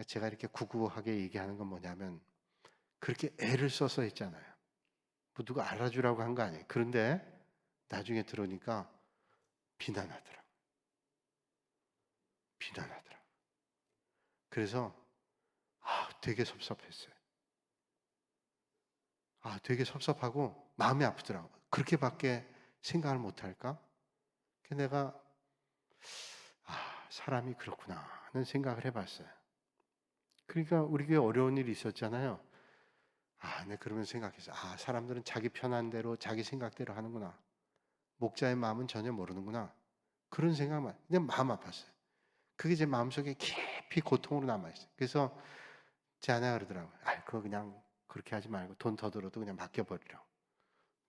제가 이렇게 구구하게 얘기하는 건 뭐냐면 그렇게 애를 써서 했잖아요. 뭐 누가 알아주라고 한 거 아니에요. 그런데 나중에 들으니까 비난하더라고. 비난하더라고. 그래서 되게 섭섭했어요. 되게 섭섭하고 마음이 아프더라고. 그렇게밖에 생각을 못할까? 내가 사람이 그렇구나 하는 생각을 해봤어요. 그러니까 우리 교회 어려운 일이 있었잖아요. 네, 그러면서 생각했어요. 사람들은 자기 편한 대로 자기 생각대로 하는구나. 목자의 마음은 전혀 모르는구나. 그런 생각만, 그냥 마음 아팠어요. 그게 제 마음속에 깊이 고통으로 남아있어요. 그래서 제 아내가 그러더라고요. 그거 그냥 그렇게 하지 말고 돈 더 들어도 그냥 맡겨버리라고.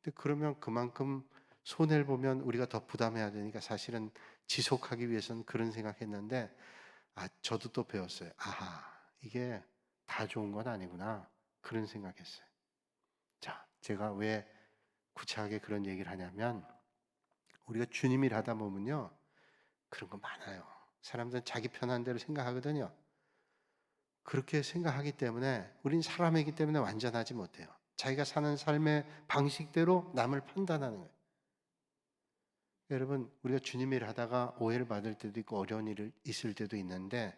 근데 그러면 그만큼 손해를 보면 우리가 더 부담해야 되니까 사실은 지속하기 위해서는 그런 생각했는데, 저도 또 배웠어요. 이게 다 좋은 건 아니구나. 그런 생각했어요. 자, 제가 왜 구체하게 그런 얘기를 하냐면, 우리가 주님 일 하다 보면요, 그런 거 많아요. 사람들은 자기 편한 대로 생각하거든요. 그렇게 생각하기 때문에 우린 사람이기 때문에 완전하지 못해요. 자기가 사는 삶의 방식대로 남을 판단하는 거예요. 여러분, 우리가 주님 일 하다가 오해를 받을 때도 있고 어려운 일이 있을 때도 있는데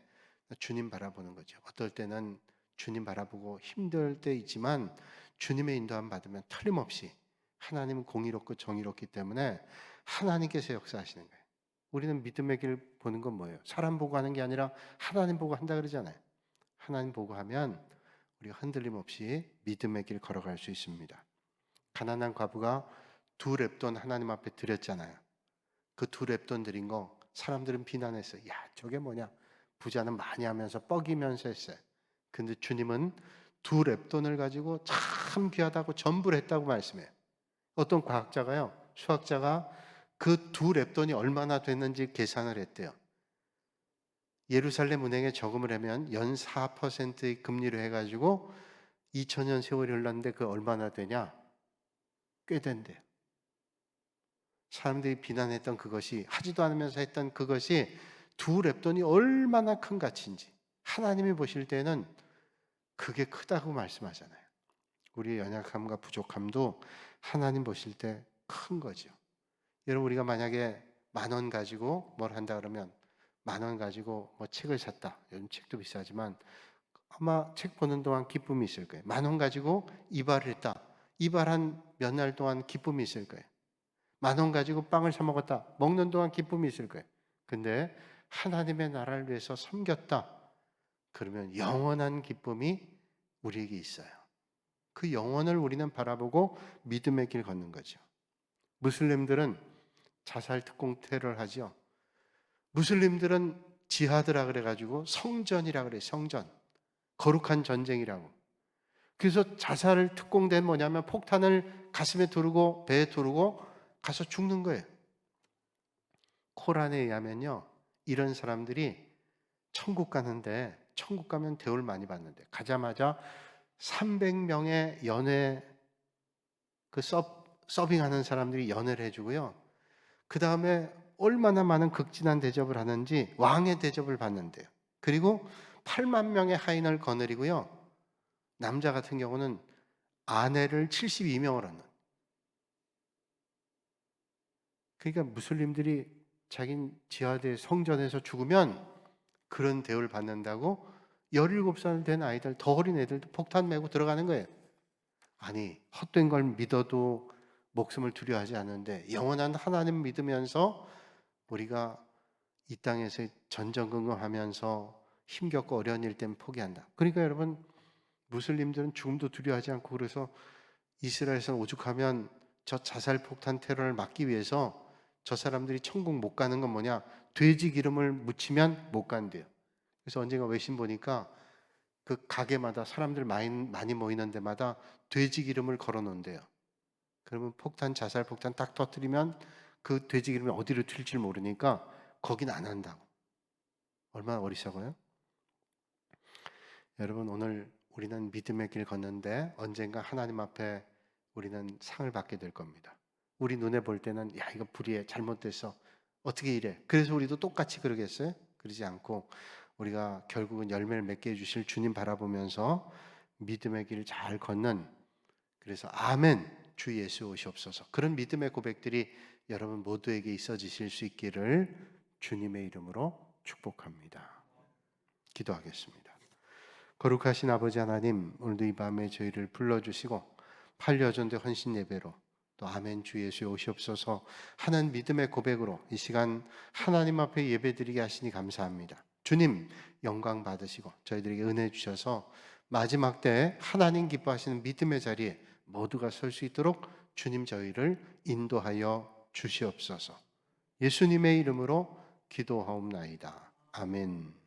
주님 바라보는 거죠. 어떨 때는 주님 바라보고 힘들 때 있지만 주님의 인도함 받으면 틀림없이, 하나님은 공의롭고 정의롭기 때문에 하나님께서 역사하시는 거예요. 우리는 믿음의 길 보는 건 뭐예요? 사람 보고 하는 게 아니라 하나님 보고 한다 그러잖아요. 하나님 보고 하면 우리가 흔들림 없이 믿음의 길 걸어갈 수 있습니다. 가난한 과부가 2렙돈 하나님 앞에 드렸잖아요. 그 2렙돈 드린 거 사람들은 비난했어요. 저게 뭐냐? 부자는 많이 하면서 뻐기면서 했어요. 근데 주님은 2렙돈을 가지고 참 귀하다고 전부를 했다고 말씀해요. 어떤 과학자가요, 수학자가 그 2렙돈이 얼마나 됐는지 계산을 했대요. 예루살렘 은행에 저금을 하면 연 4%의 금리로 해가지고 2000년 세월이 흘렀는데 그 얼마나 되냐? 꽤 된대요. 사람들이 비난했던 그것이, 하지도 않으면서 했던 그것이 두 렙돈이 얼마나 큰 가치인지 하나님이 보실 때는 그게 크다고 말씀하잖아요. 우리의 연약함과 부족함도 하나님 보실 때 큰 거죠. 여러분, 우리가 만약에 10,000원 가지고 뭘 한다 그러면 10,000원 가지고 뭐 책을 샀다. 요즘 책도 비싸지만 아마 책 보는 동안 기쁨이 있을 거예요. 10,000원 가지고 이발을 했다. 이발한 몇 날 동안 기쁨이 있을 거예요. 10,000원 가지고 빵을 사 먹었다. 먹는 동안 기쁨이 있을 거예요. 근데 하나님의 나라를 위해서 섬겼다. 그러면 영원한 기쁨이 우리에게 있어요. 그 영혼을 우리는 바라보고 믿음의 길 걷는 거죠. 무슬림들은 자살 특공 테러를 하죠. 무슬림들은 지하드라 그래가지고 성전이라 그래요. 성전. 거룩한 전쟁이라고. 그래서 자살을 특공된 뭐냐면 폭탄을 가슴에 두르고 배에 두르고 가서 죽는 거예요. 코란에 의하면요, 이런 사람들이 천국 가는데, 천국 가면 대우를 많이 받는데, 가자마자 300명의 연애 그 서빙하는 사람들이 연애를 해주고요. 그 다음에 얼마나 많은 극진한 대접을 하는지 왕의 대접을 받는데요. 그리고 8만 명의 하인을 거느리고요. 남자 같은 경우는 아내를 72명을 얻는. 그러니까 무슬림들이 자기 지하드 성전에서 죽으면 그런 대우를 받는다고 17살 된 아이들, 더 어린 애들도 폭탄 메고 들어가는 거예요. 아니, 헛된 걸 믿어도 목숨을 두려워하지 않는데 영원한 하나님 믿으면서 우리가 이 땅에서 전전긍긍하면서 힘겹고 어려운 일 때문에 포기한다. 그러니까 여러분, 무슬림들은 죽음도 두려워하지 않고, 그래서 이스라엘에서 오죽하면 저 자살 폭탄 테러를 막기 위해서 저 사람들이 천국 못 가는 건 뭐냐? 돼지 기름을 묻히면 못 간대요. 그래서 언젠가 외신 보니까 그 가게마다 사람들 많이 모이는 데마다 돼지 기름을 걸어 놓은대요. 그러면 폭탄, 자살 폭탄 딱 터뜨리면 그 돼지 기름이 어디로 튈지 모르니까 거긴 안 한다고. 얼마나 어리석어요? 여러분, 오늘 우리는 믿음의 길 걷는데 언젠가 하나님 앞에 우리는 상을 받게 될 겁니다. 우리 눈에 볼 때는 야, 이거 불의해, 잘못됐어, 어떻게 이래. 그래서 우리도 똑같이 그러겠어요? 그러지 않고 우리가 결국은 열매를 맺게 해주실 주님 바라보면서 믿음의 길을 잘 걷는, 그래서 아멘 주 예수 오시옵소서, 그런 믿음의 고백들이 여러분 모두에게 있어지실 수 있기를 주님의 이름으로 축복합니다. 기도하겠습니다. 거룩하신 아버지 하나님, 오늘도 이 밤에 저희를 불러주시고 8여전대 헌신 예배로 또 아멘 주 예수에 오시옵소서 하는 믿음의 고백으로 이 시간 하나님 앞에 예배드리게 하시니 감사합니다. 주님 영광 받으시고 저희들에게 은혜 주셔서 마지막 때 하나님 기뻐하시는 믿음의 자리에 모두가 설 수 있도록 주님 저희를 인도하여 주시옵소서. 예수님의 이름으로 기도하옵나이다. 아멘.